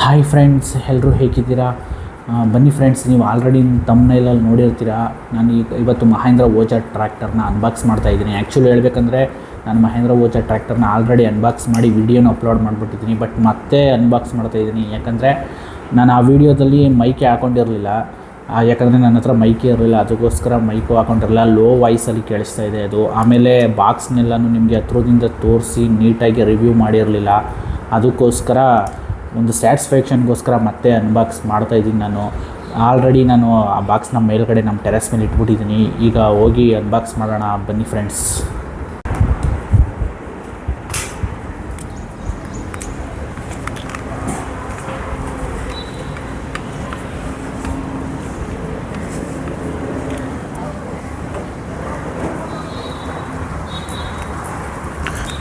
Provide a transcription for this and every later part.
Hi friends, ಎಲ್ಲರೂ ಹೇಗಿದ್ದೀರಾ? ಬನ್ನಿ ಫ್ರೆಂಡ್ಸ್, ನೀವು ಆಲ್ರೆಡಿ ತಮ್ನೈಲಲ್ಲಿ ನೋಡಿರ್ತೀರಾ. ನಾನು ಇವತ್ತು ಮಹೇಂದ್ರ ಓಜಾ ಟ್ರ್ಯಾಕ್ಟರ್ನ ಅನ್ಬಾಕ್ಸ್ ಮಾಡ್ತಾಯಿದ್ದೀನಿ. ಆ್ಯಕ್ಚುಲಿ ಹೇಳ್ಬೇಕಂದ್ರೆ ನಾನು ಮಹೇಂದ್ರ ಓಜಾ ಟ್ರ್ಯಾಕ್ಟರ್ನ ಆಲ್ರೆಡಿ ಅನ್ಬಾಕ್ಸ್ ಮಾಡಿ ವಿಡಿಯೋನ ಅಪ್ಲೋಡ್ ಮಾಡಿಬಿಟ್ಟಿದ್ದೀನಿ. ಬಟ್ ಮತ್ತೆ ಅನ್ಬಾಕ್ಸ್ ಮಾಡ್ತಾಯಿದ್ದೀನಿ ಯಾಕಂದರೆ ನಾನು ಆ ವಿಡಿಯೋದಲ್ಲಿ ಮೈಕೆ ಹಾಕ್ಕೊಂಡಿರಲಿಲ್ಲ. ಯಾಕಂದರೆ ನನ್ನ ಹತ್ರ ಮೈಕೆ ಇರಲಿಲ್ಲ, ಅದಕ್ಕೋಸ್ಕರ ಮೈಕು ಹಾಕ್ಕೊಂಡಿರಲಿಲ್ಲ. ಲೋ ವಾಯ್ಸಲ್ಲಿ ಕೇಳಿಸ್ತಾ ಇದೆ ಅದು. ಆಮೇಲೆ ಬಾಕ್ಸ್ನೆಲ್ಲನೂ ನಿಮಗೆ ಹತ್ರದಿಂದ ತೋರಿಸಿ ನೀಟಾಗಿ ರಿವ್ಯೂ ಮಾಡಿರಲಿಲ್ಲ. ಅದಕ್ಕೋಸ್ಕರ ಒಂದು ಸ್ಯಾಟಿಸ್ಫ್ಯಾಕ್ಷನ್ಗೋಸ್ಕರ ಮತ್ತೆ ಅನ್ಬಾಕ್ಸ್ ಮಾಡ್ತಾಯಿದ್ದೀನಿ. ನಾನು ಆ ಬಾಕ್ಸ್ನ ಮೇಲ್ಗಡೆ ನಮ್ಮ ಟೆರೆಸ್ ಮೇಲೆ ಇಟ್ಬಿಟ್ಟಿದ್ದೀನಿ. ಈಗ ಹೋಗಿ ಅನ್ಬಾಕ್ಸ್ ಮಾಡೋಣ, ಬನ್ನಿ ಫ್ರೆಂಡ್ಸ್.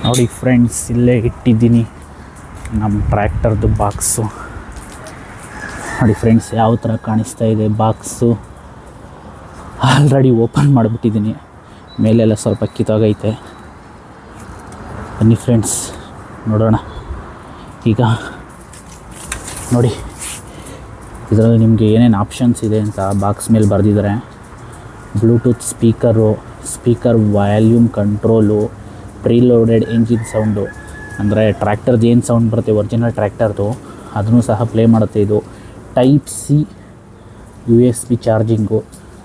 ನೋಡಿ ಫ್ರೆಂಡ್ಸ್, ಇಲ್ಲೇ ಇಟ್ಟಿದ್ದೀನಿ ನಮ್ಮ ಟ್ರ್ಯಾಕ್ಟರ್ದು ಬಾಕ್ಸು. ನೋಡಿ ಫ್ರೆಂಡ್ಸ್, ಯಾವ ಥರ ಕಾಣಿಸ್ತಾ ಇದೆ ಬಾಕ್ಸು. ಆಲ್ರೆಡಿ ಓಪನ್ ಮಾಡಿಬಿಟ್ಟಿದ್ದೀನಿ, ಮೇಲೆಲ್ಲ ಸ್ವಲ್ಪ ಕಿತ್ತೋಗೈತೆ. ಬನ್ನಿ ಫ್ರೆಂಡ್ಸ್ ನೋಡೋಣ. ಈಗ ನೋಡಿ, ಇದರಲ್ಲಿ ನಿಮಗೆ ಏನೇನು ಆಪ್ಷನ್ಸ್ ಇದೆ ಅಂತ ಬಾಕ್ಸ್ ಮೇಲೆ ಬರೆದಿದ್ದಾರೆ. Bluetooth speaker volume control, preloaded engine sound, ಅಂದರೆ ಟ್ರ್ಯಾಕ್ಟರ್ದು ಏನು ಸೌಂಡ್ ಬರುತ್ತೆ ಒರಿಜಿನಲ್ ಟ್ರ್ಯಾಕ್ಟರ್ದು ಅದನ್ನು ಸಹ ಪ್ಲೇ ಮಾಡುತ್ತೆ. ಇದು ಟೈಪ್ ಸಿ USB ಚಾರ್ಜಿಂಗು,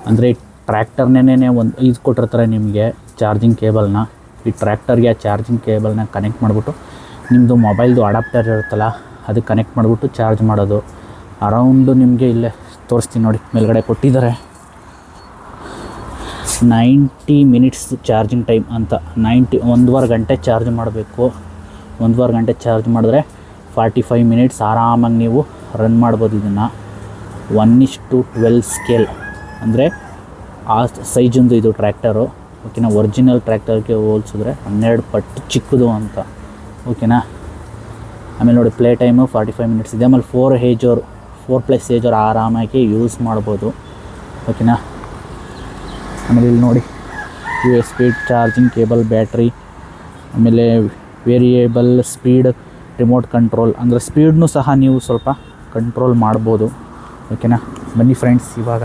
ಅಂದರೆ ಟ್ರ್ಯಾಕ್ಟರ್ನೇ ಒಂದು ಇದು ಕೊಟ್ಟಿರ್ತಾರೆ ನಿಮಗೆ ಚಾರ್ಜಿಂಗ್ ಕೇಬಲ್ನ. ಈ ಟ್ರ್ಯಾಕ್ಟರ್ಗೆ ಆ ಚಾರ್ಜಿಂಗ್ ಕೇಬಲ್ನ ಕನೆಕ್ಟ್ ಮಾಡಿಬಿಟ್ಟು ನಿಮ್ಮದು ಮೊಬೈಲ್ದು ಅಡಾಪ್ಟರ್ ಇರುತ್ತಲ್ಲ ಅದಕ್ಕೆ ಕನೆಕ್ಟ್ ಮಾಡಿಬಿಟ್ಟು ಚಾರ್ಜ್ ಮಾಡೋದು. ಅರೌಂಡು ನಿಮಗೆ ಇಲ್ಲೇ ತೋರಿಸ್ತೀನಿ ನೋಡಿ, ಮೇಲ್ಗಡೆ ಕೊಟ್ಟಿದ್ದಾರೆ 90 ಮಿನಿಟ್ಸ್ ಚಾರ್ಜಿಂಗ್ ಟೈಮ್ ಅಂತ. 1.5 ಗಂಟೆ ಚಾರ್ಜ್ ಮಾಡಬೇಕು. 1.5 ಗಂಟೆ ಚಾರ್ಜ್ ಮಾಡಿದ್ರೆ 45 ಮಿನಿಟ್ಸ್ ಆರಾಮಾಗಿ ನೀವು ರನ್ ಮಾಡ್ಬೋದು. ಇದನ್ನು 1:12 ಸ್ಕೇಲ್, ಅಂದರೆ ಆ ಸೈಜೊಂದು ಇದು ಟ್ರ್ಯಾಕ್ಟರು. ಓಕೆನಾ, ಒರಿಜಿನಲ್ ಟ್ರ್ಯಾಕ್ಟರ್ಗೆ ಹೋಲಿಸಿದ್ರೆ 12 ಪಟ್ಟು ಚಿಕ್ಕದು ಅಂತ. ಓಕೆನಾ. ಆಮೇಲೆ ನೋಡಿ, ಪ್ಲೇ ಟೈಮು 45 ಮಿನಿಟ್ಸ್ ಇದೆ. ಆಮೇಲೆ 4+ ಏಜ್ ಅವ್ರು ಆರಾಮಾಗಿ ಯೂಸ್ ಮಾಡ್ಬೋದು. ಓಕೆನಾ. ಆಮೇಲೆ ಇಲ್ಲಿ ನೋಡಿ, USB ಚಾರ್ಜಿಂಗ್ ಕೇಬಲ್, ಬ್ಯಾಟ್ರಿ, ಆಮೇಲೆ ವೇರಿಯೇಬಲ್ ಸ್ಪೀಡ್ ರಿಮೋಟ್ ಕಂಟ್ರೋಲ್, ಅಂದರೆ ಸ್ಪೀಡ್ನೂ ಸಹ ನೀವು ಸ್ವಲ್ಪ ಕಂಟ್ರೋಲ್ ಮಾಡ್ಬೋದು. ಓಕೆನಾ. ಬನ್ನಿ ಫ್ರೆಂಡ್ಸ್, ಇವಾಗ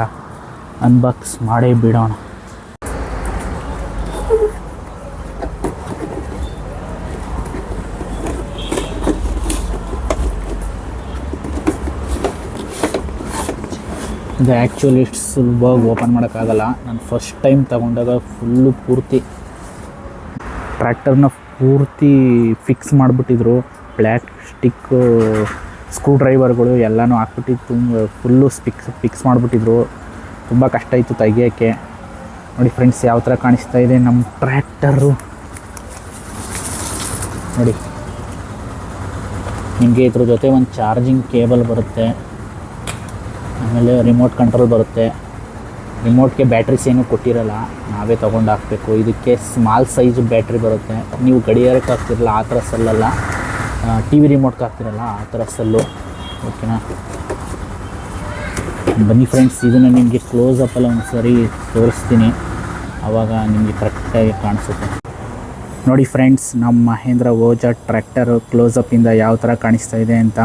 ಅನ್ಬಾಕ್ಸ್ ಮಾಡೇ ಬಿಡೋಣ. ಇದು ಆ್ಯಕ್ಚುಲಿ ಸುಲಭವಾಗಿ ಓಪನ್ ಮಾಡೋಕ್ಕಾಗಲ್ಲ. ನಾನು ಫಸ್ಟ್ ಟೈಮ್ ತಗೊಂಡಾಗ ಪೂರ್ತಿ ಟ್ರ್ಯಾಕ್ಟರ್ನ ಫಿಕ್ಸ್ ಮಾಡಿಬಿಟ್ಟಿದ್ರು. ಪ್ಲಾಸ್ಟಿಕ್ ಸ್ಕ್ರೂ ಡ್ರೈವರ್ಗಳು ಎಲ್ಲನೂ ಹಾಕ್ಬಿಟ್ಟಿತ್ತು, ಫುಲ್ಲು ಫಿಕ್ಸ್ ಮಾಡಿಬಿಟ್ಟಿದ್ರು. ತುಂಬ ಕಷ್ಟ ಇತ್ತು ತೆಗಿಯೋಕ್ಕೆ. ನೋಡಿ ಫ್ರೆಂಡ್ಸ್, ಯಾವ ಥರ ಕಾಣಿಸ್ತಾ ಇದೆ ನಮ್ಮ ಟ್ರ್ಯಾಕ್ಟರು. ನೋಡಿ, ನಿಮಗೆ ಇದ್ರ ಜೊತೆ ಒಂದು ಚಾರ್ಜಿಂಗ್ ಕೇಬಲ್ ಬರುತ್ತೆ. ಆಮೇಲೆ ರಿಮೋಟ್ ಕಂಟ್ರೋಲ್ ಬರುತ್ತೆ. ರಿಮೋಟ್ಗೆ ಬ್ಯಾಟ್ರೀಸ್ ಏನೂ ಕೊಟ್ಟಿರಲ್ಲ, ನಾವೇ ತೊಗೊಂಡು ಹಾಕಬೇಕು. ಇದಕ್ಕೆ ಸ್ಮಾಲ್ ಸೈಜ್ ಬ್ಯಾಟ್ರಿ ಬರುತ್ತೆ. ನೀವು ಗಡಿಯಾರಕ್ಕೆ ಹಾಕ್ತಿರಲ್ಲ ಆ ಥರ ಸೆಲ್ಲಲ್ಲ, TV ರಿಮೋಟ್ಗೆ ಹಾಕ್ತಿರಲ್ಲ ಆ ಥರ ಸೆಲ್ಲು. ಓಕೆನಾ. ಬನ್ನಿ ಫ್ರೆಂಡ್ಸ್, ಇದನ್ನು ನಿಮಗೆ ಕ್ಲೋಸಪ್ಪಲ್ಲಿ ಒಂದು ಸರಿ ತೋರಿಸ್ತೀನಿ, ಆವಾಗ ನಿಮಗೆ ಕರೆಕ್ಟಾಗಿ ಕಾಣಿಸುತ್ತೆ. ನೋಡಿ ಫ್ರೆಂಡ್ಸ್, ನಮ್ಮ ಮಹೇಂದ್ರ ಓಜಾ ಟ್ರ್ಯಾಕ್ಟರು ಕ್ಲೋಸಪ್ಪಿಂದ ಯಾವ ಥರ ಕಾಣಿಸ್ತಾ ಇದೆ ಅಂತ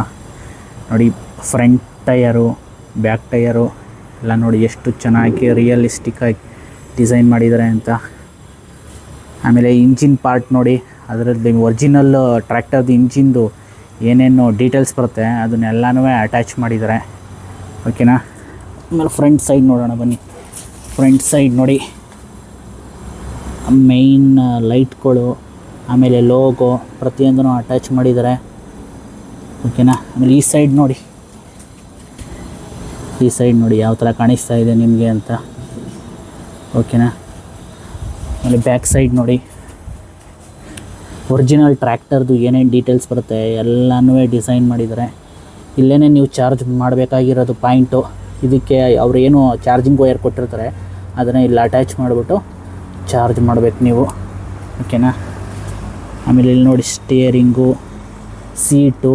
ನೋಡಿ. ಫ್ರಂಟ್ ಟಯರು, ಬ್ಯಾಕ್ ಟಯರು ಎಲ್ಲ ನೋಡಿ ಎಷ್ಟು ಚೆನ್ನಾಗಿ ರಿಯಲಿಸ್ಟಿಕ್ಕಾಗಿ ಡಿಸೈನ್ ಮಾಡಿದ್ದಾರೆ ಅಂತ. ಆಮೇಲೆ ಇಂಜಿನ್ ಪಾರ್ಟ್ ನೋಡಿ, ಅದರಲ್ಲಿ ಒರಿಜಿನಲ್ ಟ್ರ್ಯಾಕ್ಟರ್ದು ಇಂಜಿನ್ದು ಏನೇನು ಡೀಟೇಲ್ಸ್ ಬರುತ್ತೆ ಅದನ್ನೆಲ್ಲನೂ ಅಟ್ಯಾಚ್ ಮಾಡಿದ್ದಾರೆ. ಓಕೆನಾ. ಆಮೇಲೆ ಫ್ರಂಟ್ ಸೈಡ್ ನೋಡೋಣ ಬನ್ನಿ. ಫ್ರಂಟ್ ಸೈಡ್ ನೋಡಿ, ಮೇಯ್ನ್ ಲೈಟ್ಗಳು, ಆಮೇಲೆ ಲೋಗೋ ಪ್ರತಿಯೊಂದನ್ನು ಅಟ್ಯಾಚ್ ಮಾಡಿದ್ದಾರೆ. ಓಕೆನಾ. ಆಮೇಲೆ ಈ ಸೈಡ್ ನೋಡಿ ಯಾವ ಥರ ಕಾಣಿಸ್ತಾ ಇದೆ ನಿಮಗೆ ಅಂತ. ಓಕೆನಾ. ಆಮೇಲೆ ಬ್ಯಾಕ್ ಸೈಡ್ ನೋಡಿ, ಒರಿಜಿನಲ್ ಟ್ರ್ಯಾಕ್ಟರ್ದು ಏನೇನು ಡೀಟೇಲ್ಸ್ ಬರುತ್ತೆ ಎಲ್ಲನೂ ಡಿಸೈನ್ ಮಾಡಿದ್ದಾರೆ. ಇಲ್ಲೇ ನೀವು ಚಾರ್ಜ್ ಮಾಡಬೇಕಾಗಿರೋದು ಪಾಯಿಂಟು. ಇದಕ್ಕೆ ಅವ್ರು ಏನು ಚಾರ್ಜಿಂಗ್ ವೈರ್ ಕೊಟ್ಟಿರ್ತಾರೆ ಅದನ್ನು ಇಲ್ಲಿ ಅಟ್ಯಾಚ್ ಮಾಡಿಬಿಟ್ಟು ಚಾರ್ಜ್ ಮಾಡಬೇಕು ನೀವು. ಓಕೆನಾ. ಆಮೇಲೆ ಇಲ್ಲಿ ನೋಡಿ, ಸ್ಟಿಯರಿಂಗು, ಸೀಟು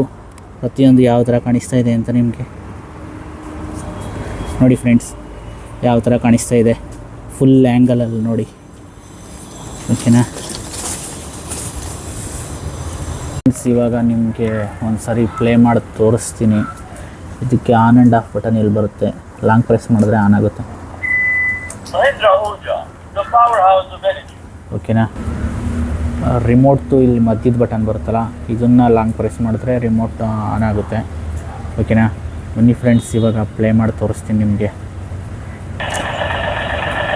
ಪ್ರತಿಯೊಂದು ಯಾವ ಥರ ಕಾಣಿಸ್ತಾ ಇದೆ ಅಂತ ನಿಮಗೆ ನೋಡಿ ಫ್ರೆಂಡ್ಸ್, ಯಾವ ಥರ ಕಾಣಿಸ್ತಾ ಇದೆ ಫುಲ್ ಆ್ಯಂಗಲಲ್ಲಿ ನೋಡಿ. ಓಕೆನಾ. ಇವಾಗ ನಿಮಗೆ ಒಂದು ಸರಿ ಪ್ಲೇ ಮಾಡಿ ತೋರಿಸ್ತೀನಿ. ಇದಕ್ಕೆ ಆನ್ ಆ್ಯಂಡ್ ಆಫ್ ಬಟನ್ ಇಲ್ಲಿ ಬರುತ್ತೆ, ಲಾಂಗ್ ಪ್ರೆಸ್ ಮಾಡಿದ್ರೆ ಆನ್ ಆಗುತ್ತೆ. ಓಕೆನಾ. ರಿಮೋಟ್ದು ಇಲ್ಲಿ ಮಧ್ಯದ ಬಟನ್ ಬರುತ್ತಲ್ಲ, ಇದನ್ನು ಲಾಂಗ್ ಪ್ರೆಸ್ ಮಾಡಿದ್ರೆ ರಿಮೋಟ್ ಆನ್ ಆಗುತ್ತೆ. ಓಕೆನಾ. ಬನ್ನಿ ಫ್ರೆಂಡ್ಸ್, ಇವಾಗ ಪ್ಲೇ ಮಾಡಿ ತೋರಿಸ್ತೀನಿ ನಿಮಗೆ.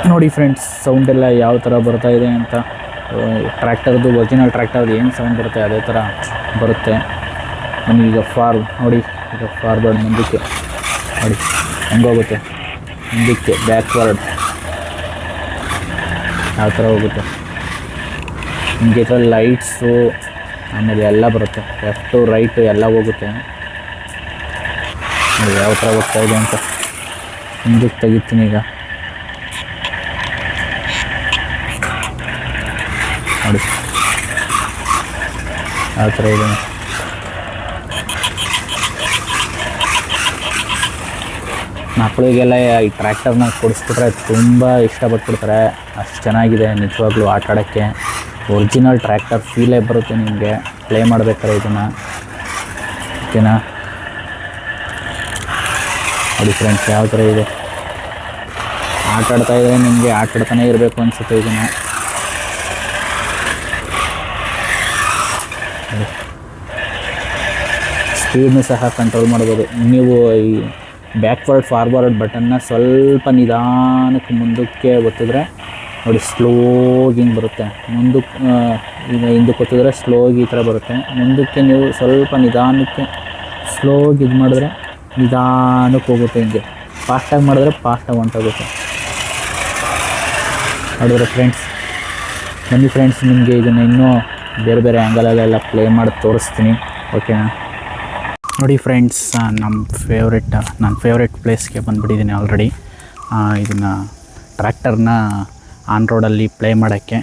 ನೋಡಿ ಫ್ರೆಂಡ್ಸ್, ಸೌಂಡೆಲ್ಲ ಯಾವ ಥರ ಬರ್ತಾ ಇದೆ ಅಂತ. ಟ್ರ್ಯಾಕ್ಟರ್ದು ಒರಿಜಿನಲ್ ಟ್ರ್ಯಾಕ್ಟರ್ದು ಏನು ಸೌಂಡ್ ಬರುತ್ತೆ ಅದೇ ಥರ ಬರುತ್ತೆ. ಈಗ ನೋಡಿ, ಈಗ ಫಾರ್ವರ್ಡ್ ಮುಂದಕ್ಕೆ ನೋಡಿ ಹೆಂಗೋಗುತ್ತೆ, ಮುಂದಕ್ಕೆ ಬ್ಯಾಕ್ವರ್ಡ್ ಯಾವ ಥರ ಹೋಗುತ್ತೆ. ನಿಮಗೆ ಈ ಥರ ಲೈಟ್ಸು ಆಮೇಲೆ ಎಲ್ಲ ಬರುತ್ತೆ, ಲೆಫ್ಟು ರೈಟು ಎಲ್ಲ ಹೋಗುತ್ತೆ. ನೋಡಿ ಯಾವ ಥರ ಹೋಗ್ತಾ ಇದೆ ಅಂತ. ಮುಂದಕ್ಕೆ ತೆಗಿತೀನಿ ಈಗ ನೋಡಿ ಯಾವ ಥರ ಇದೆ. ಮಕ್ಕಳಿಗೆಲ್ಲ ಈ ಟ್ರ್ಯಾಕ್ಟರ್ನ ಕೊಡಿಸ್ಬಿಟ್ರೆ ತುಂಬ ಇಷ್ಟಪಟ್ಬಿಡ್ತಾರೆ, ಅಷ್ಟು ಚೆನ್ನಾಗಿದೆ ನಿಜವಾಗ್ಲೂ ಆಟ ಆಡೋಕ್ಕೆ. ಒರಿಜಿನಲ್ ಟ್ರ್ಯಾಕ್ಟರ್ ಫೀಲೇ ಬರುತ್ತೆ ನಿಮಗೆ ಪ್ಲೇ ಮಾಡಬೇಕಾದ್ರೆ ಇದನ್ನು. ಓಕೆನಾ. ನೋಡಿ ಫ್ರೆಂಡ್ಸ್ ಯಾವ ಥರ ಇದೆ. ಆಟ ಆಡ್ತಾಯಿದ್ರೆ ನಿಮಗೆ ಆಟ ಆಡ್ತಾನೆ ಇರಬೇಕು ಅನಿಸುತ್ತೆ ಇದನ್ನು. ಸ್ಪೀಡ್ನು ಸಹ ಕಂಟ್ರೋಲ್ ಮಾಡ್ಬೋದು ನೀವು. ಈ ಬ್ಯಾಕ್ವರ್ಡ್ ಫಾರ್ವರ್ಡ್ ಬಟನ್ನ ಸ್ವಲ್ಪ ನಿಧಾನಕ್ಕೆ ಮುಂದಕ್ಕೆ ಒತ್ತಿದ್ರೆ ನೋಡಿ ಸ್ಲೋಗಿ ಹಿಂಗೆ ಬರುತ್ತೆ. ಮುಂದಕ್ಕೆ ಈಗ ಹಿಂದಕ್ಕೆ ಒತ್ತಿದ್ರೆ ಸ್ಲೋಗಿ ಈ ಥರ ಬರುತ್ತೆ. ಮುಂದಕ್ಕೆ ನೀವು ಸ್ವಲ್ಪ ನಿಧಾನಕ್ಕೆ ಸ್ಲೋಗಿ ಇದು ಮಾಡಿದ್ರೆ ನಿಧಾನಕ್ಕೆ ಹೋಗುತ್ತೆ. ಹಿಂಗೆ ಫಾಸ್ಟಾಗಿ ಮಾಡಿದ್ರೆ ಫಾಸ್ಟಾಗಿ ಹೊಂಟೋಗುತ್ತೆ. ನೋಡಿದ್ರೆ ಫ್ರೆಂಡ್ಸ್, ಬನ್ನಿ ಫ್ರೆಂಡ್ಸ್, ನಿಮಗೆ ಇದನ್ನು ಇನ್ನೂ ಬೇರೆ ಬೇರೆ ಆ್ಯಂಗಲಲ್ಲೆಲ್ಲ ಪ್ಲೇ ಮಾಡಿ ತೋರಿಸ್ತೀನಿ. ಓಕೆನಾ. ನೋಡಿ ಫ್ರೆಂಡ್ಸ್, ನನ್ನ ಫೇವ್ರೆಟ್ ಪ್ಲೇಸ್ಗೆ ಬಂದುಬಿಟ್ಟಿದ್ದೀನಿ ಆಲ್ರೆಡಿ. ಇದನ್ನು ಟ್ರ್ಯಾಕ್ಟರ್ನ ಆನ್ ರೋಡಲ್ಲಿ ಪ್ಲೇ ಮಾಡೋಕ್ಕೆ.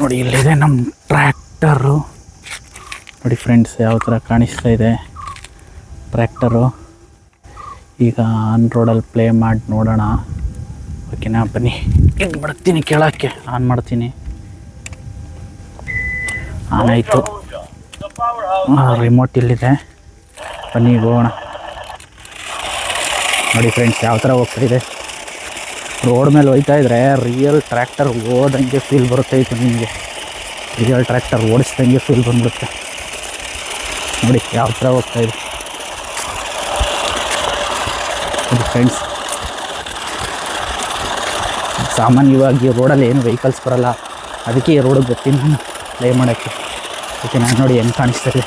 ನೋಡಿ ಇಲ್ಲಿದೆ ನಮ್ಮ ಟ್ರ್ಯಾಕ್ಟರು. ನೋಡಿ ಫ್ರೆಂಡ್ಸ್ ಯಾವ ಥರ ಕಾಣಿಸ್ತಾ ಇದೆ ಟ್ರ್ಯಾಕ್ಟರು. ಈಗ ಆನ್ ರೋಡಲ್ಲಿ ಪ್ಲೇ ಮಾಡಿ ನೋಡೋಣ. ಓಕೆನಾ. ಬನ್ನಿ ಇದು ಮಾಡ್ತೀನಿ, ಕೆಳಕ್ಕೆ ಆನ್ ಮಾಡ್ತೀನಿ. ಆನ್ ಆಯಿತು. ರಿಮೋಟ್ ಇಲ್ಲಿದೆ, ಬನ್ನಿ ಹೋಗೋಣ. ನೋಡಿ ಫ್ರೆಂಡ್ಸ್ ಯಾವ ಥರ ಹೋಗ್ತಾ ಇದೆ. ರೋಡ್ ಮೇಲೆ ಹೋಗ್ತಾ ಇದ್ದರೆ ರಿಯಲ್ ಟ್ರ್ಯಾಕ್ಟರ್ ಓದಂಗೆ ಫೀಲ್ ಬರುತ್ತೆ. ಇದು ನಿಮಗೆ ರಿಯಲ್ ಟ್ರ್ಯಾಕ್ಟರ್ ಓಡಿಸ್ದಂಗೆ ಫೀಲ್ ಬಂದ್ಬಿಡುತ್ತೆ. ನೋಡಿ ಯಾವ ಥರ ಹೋಗ್ತಾ ಇದೆ. ನೋಡಿ ಫ್ರೆಂಡ್ಸ್, ಸಾಮಾನ್ಯವಾಗಿ ರೋಡಲ್ಲಿ ಏನು ವೆಹಿಕಲ್ಸ್ ಬರೋಲ್ಲ, ಅದಕ್ಕೆ ಈ ರೋಡಿಗೆ ಬರ್ತೀನಿ ನಾನು ಪ್ಲೇ ಮಾಡೋಕ್ಕೆ. ಓಕೆ, ನಾನು ನೋಡಿ ಹೆಂಗೆ ಕಾಣಿಸ್ತಾರೆ.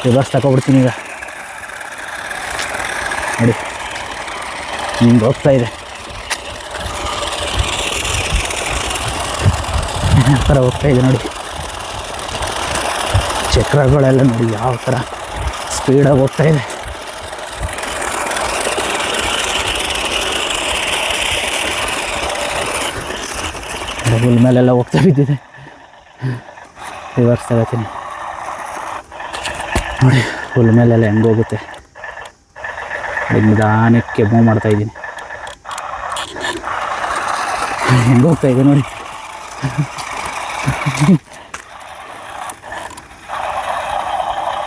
ರಿವರ್ಸ್ ತಗೊಬಿಡ್ತೀನಿ ಈಗ. ನೋಡಿ ಹಿಂಗೆ ಹೋಗ್ತಾ ಇದೆ, ಯಾವ ಥರ ಹೋಗ್ತಾ ಇದೆ ನೋಡಿ. ಚಕ್ರಗಳೆಲ್ಲ ನೋಡಿ ಯಾವ ಥರ ಸ್ಪೀಡಾಗಿ ಹೋಗ್ತಾ ಇದೆ. ಹುಲ್ ಮೇಲೆಲ್ಲ ಹೋಗ್ತಾ ಬಿದ್ದಿದೆ. ರಿವರ್ಸ್ ತಗೋತೀನಿ ನೋಡಿ, ಹುಲ್ ಮೇಲೆಲ್ಲ ಹೆಂಗೆ ಹೋಗುತ್ತೆ. ನಿಧಾನಕ್ಕೆ ಮೂವ್ ಮಾಡ್ತಾಯಿದ್ದೀನಿ. ಹೆಂಗೆ ಹೋಗ್ತಾ ಇದೆ ನೋಡಿ.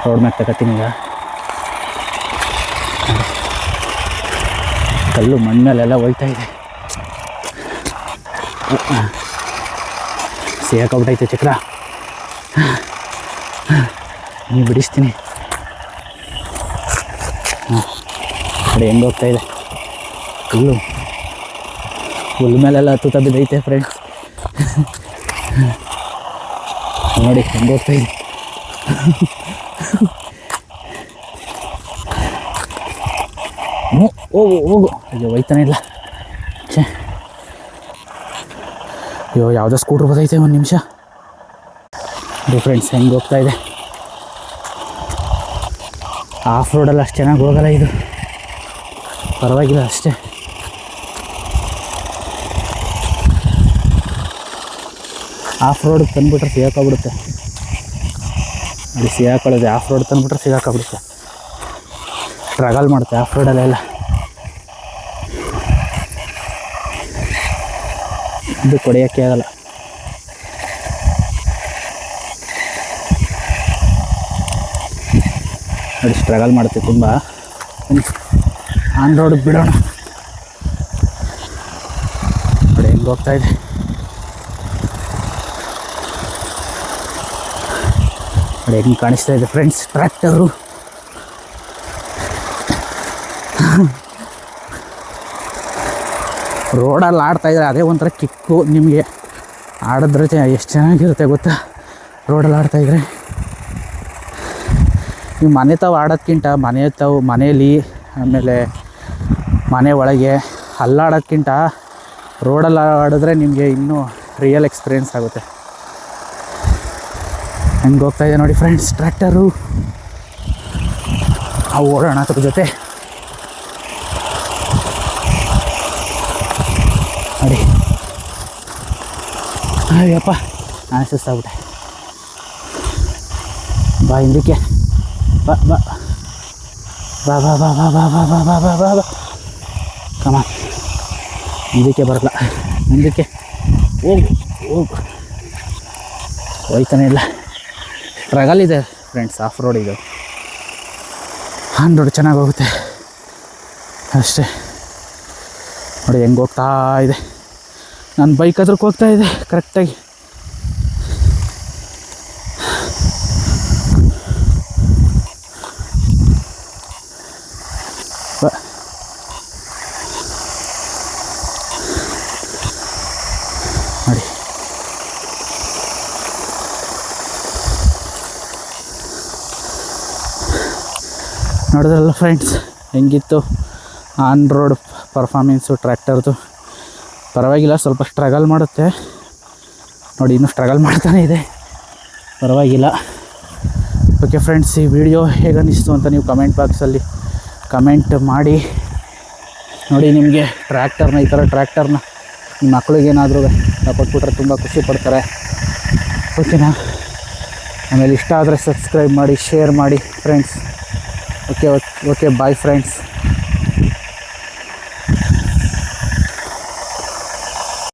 ರೋಡ್ ಮ್ಯಾಗ ತಗೋತೀನಿ ಈಗ. ಕಲ್ಲು ಮಣ್ಣು ಮೇಲೆಲ್ಲ ಹೋಗ್ತಾ ಇದೆ. ಸಿಗಾಕೊಂಬಿಟ್ಟೈತೆ ಚಕ್ರ. ನೀನು ಬಿಡಿಸ್ತೀನಿ. ನೋಡಿ ಹೆಂಗೆ ಹೋಗ್ತಾ ಇದೆ. ಕಲ್ಲು ಹುಲ್ ಮೇಲೆಲ್ಲ ಹತ್ತುತ್ತಾ ಬಿದ್ದೈತೆ ಫ್ರೆಂಡ್ಸ್. ನೋಡಿ ಹೆಂಗೆ ಹೋಗ್ತಾ ಇದೆ. ಹೋಗು ಹೋಗು. ಅಯ್ಯೋ ಹೋಯ್ತಾನೆ ಇಲ್ಲ. ಛೇ, ಅಯ್ಯೋ ಯಾವುದೋ ಸ್ಕೂಟ್ರ್ ಬರ್ತೈತೆ. ಒಂದು ನಿಮಿಷ. ನೋಡಿ ಫ್ರೆಂಡ್ಸ್ ಹೆಂಗೆ ಹೋಗ್ತಾ ಇದೆ. ಆಫ್ ರೋಡಲ್ಲಿ ಅಷ್ಟು ಚೆನ್ನಾಗಿ ಹೋಗಲ್ಲ ಇದು, ಪರವಾಗಿಲ್ಲ ಅಷ್ಟೇ. ಆಫ್ ರೋಡಿಗೆ ತಂದುಬಿಟ್ರೆ ಸಿಗಾಕೊಂಬಿಡುತ್ತೆ. ನೋಡಿ ಸಿಗಾಕೊಳ್ಳೋದು. ಆಫ್ ರೋಡ್ ತಂದುಬಿಟ್ರೆ ಸಿಗಾಕೊಂಬಿಡುತ್ತೆ. ಸ್ಟ್ರಗಲ್ ಮಾಡುತ್ತೆ ಆಫ್ ರೋಡಲ್ಲೆಲ್ಲ. ಇದು ಕೊಡೆಯೋಕ್ಕೆ ಆಗಲ್ಲ. ನೋಡಿ ಸ್ಟ್ರಗಲ್ ಮಾಡುತ್ತೆ ತುಂಬ. ಆನ್ ರೋಡಿಗೆ ಬಿಡೋಣ. ನೋಡಿ ಹೆಂಗೆ ಹೋಗ್ತಾ ಇದೆ. ನೋಡಿ ಹೆಂಗೆ ಕಾಣಿಸ್ತಾ ಇದೆ ಫ್ರೆಂಡ್ಸ್ ಟ್ರ್ಯಾಕ್ಟರು. ರೋಡಲ್ಲಿ ಆಡ್ತಾಯಿದ್ರೆ ಅದೇ ಒಂಥರ ಕಿಕ್ಕು. ನಿಮಗೆ ಆಡಿದ್ರೆ ಎಷ್ಟು ಚೆನ್ನಾಗಿರುತ್ತೆ ಗೊತ್ತಾ ರೋಡಲ್ಲಿ ಆಡ್ತಾಯಿದ್ರೆ. ನೀವು ಮನೆ ತಾವು ಆಡೋದ್ಕಿಂತ ಮನೇಲಿ ಆಮೇಲೆ ಮನೆ ಒಳಗೆ ಅಲ್ಲಾಡೋದ್ಕಿಂತ ರೋಡಲ್ಲಿ ಆಡಿದ್ರೆ ನಿಮಗೆ ಇನ್ನೂ ರಿಯಲ್ ಎಕ್ಸ್ಪೀರಿಯೆನ್ಸ್ ಆಗುತ್ತೆ. ಹೆಂಗೆ ಹೋಗ್ತಾಯಿದೆ ನೋಡಿ ಫ್ರೆಂಡ್ಸ್ ಟ್ರ್ಯಾಕ್ಟರು. ನಾವು ಓಡೋಣ ಅದ್ರ ಜೊತೆ. ನೋಡಿ ಅಯ್ಯಪ್ಪ ನಾನು ಸುಸ್ತಾಗ್ಬಿಟ್ಟೆ. ಬಾ ಹಿಂದಕ್ಕೆ ಬಾ ಬಾ ಬಾ ಬಾ ಬಾ ಬಾ ಬಾ ಬಾ ಬಾ ಬಾ ಬಾ ಬಾ ಕಮ ಹಿಂದಕ್ಕೆ ಬರಲ್ಲ. ಮುಂದಕ್ಕೆ ಹೋಗು ಹೋಯ್ತಾನೆ ಇಲ್ಲ. ಸ್ಟ್ರಗಲ್ ಇದೆ ಫ್ರೆಂಡ್ಸ್. ಆಫ್ ರೋಡ್ ಇದು. ಆನ್ ರೋಡ್ ಚೆನ್ನಾಗಿ ಹೋಗುತ್ತೆ ಅಷ್ಟೇ. ನೋಡಿ ಹೆಂಗೆ ಹೋಗ್ತಾ ಇದೆ. ನಾನು ಬೈಕ್ ಹತ್ರಕ್ಕೆ ಹೋಗ್ತಾ ಇದೆ ಕರೆಕ್ಟಾಗಿ. ನೋಡಿ ನೋಡಿದ್ರಲ್ಲ ಫ್ರೆಂಡ್ಸ್ ಹೆಂಗಿತ್ತು ಆನ್ ರೋಡ್ ಪರ್ಫಾರ್ಮೆನ್ಸು ಟ್ರ್ಯಾಕ್ಟರ್ದು. ಪರವಾಗಿಲ್ಲ, ಸ್ವಲ್ಪ ಸ್ಟ್ರಗಲ್ ಮಾಡುತ್ತೆ ನೋಡಿ, ಇನ್ನೂ ಸ್ಟ್ರಗಲ್ ಮಾಡ್ತಾನೆ ಇದೆ, ಪರವಾಗಿಲ್ಲ. ಓಕೆ ಫ್ರೆಂಡ್ಸ್, ಈ ವಿಡಿಯೋ ಹೇಗನ್ನಿಸ್ತು ಅಂತ ನೀವು ಕಮೆಂಟ್ ಬಾಕ್ಸಲ್ಲಿ ಕಮೆಂಟ್ ಮಾಡಿ. ನೋಡಿ ನಿಮಗೆ ಈ ಥರ ಟ್ರ್ಯಾಕ್ಟರ್ನ ನಿಮ್ಮ ಮಕ್ಕಳಿಗೇನಾದರೂ ಕೊಟ್ಬಿಟ್ರೆ ತುಂಬ ಖುಷಿ ಪಡ್ತಾರೆ. ಓಕೆನಾ? ಆಮೇಲೆ ಇಷ್ಟ ಆದರೆ ಸಬ್ಸ್ಕ್ರೈಬ್ ಮಾಡಿ, ಶೇರ್ ಮಾಡಿ ಫ್ರೆಂಡ್ಸ್. Okay bye friends.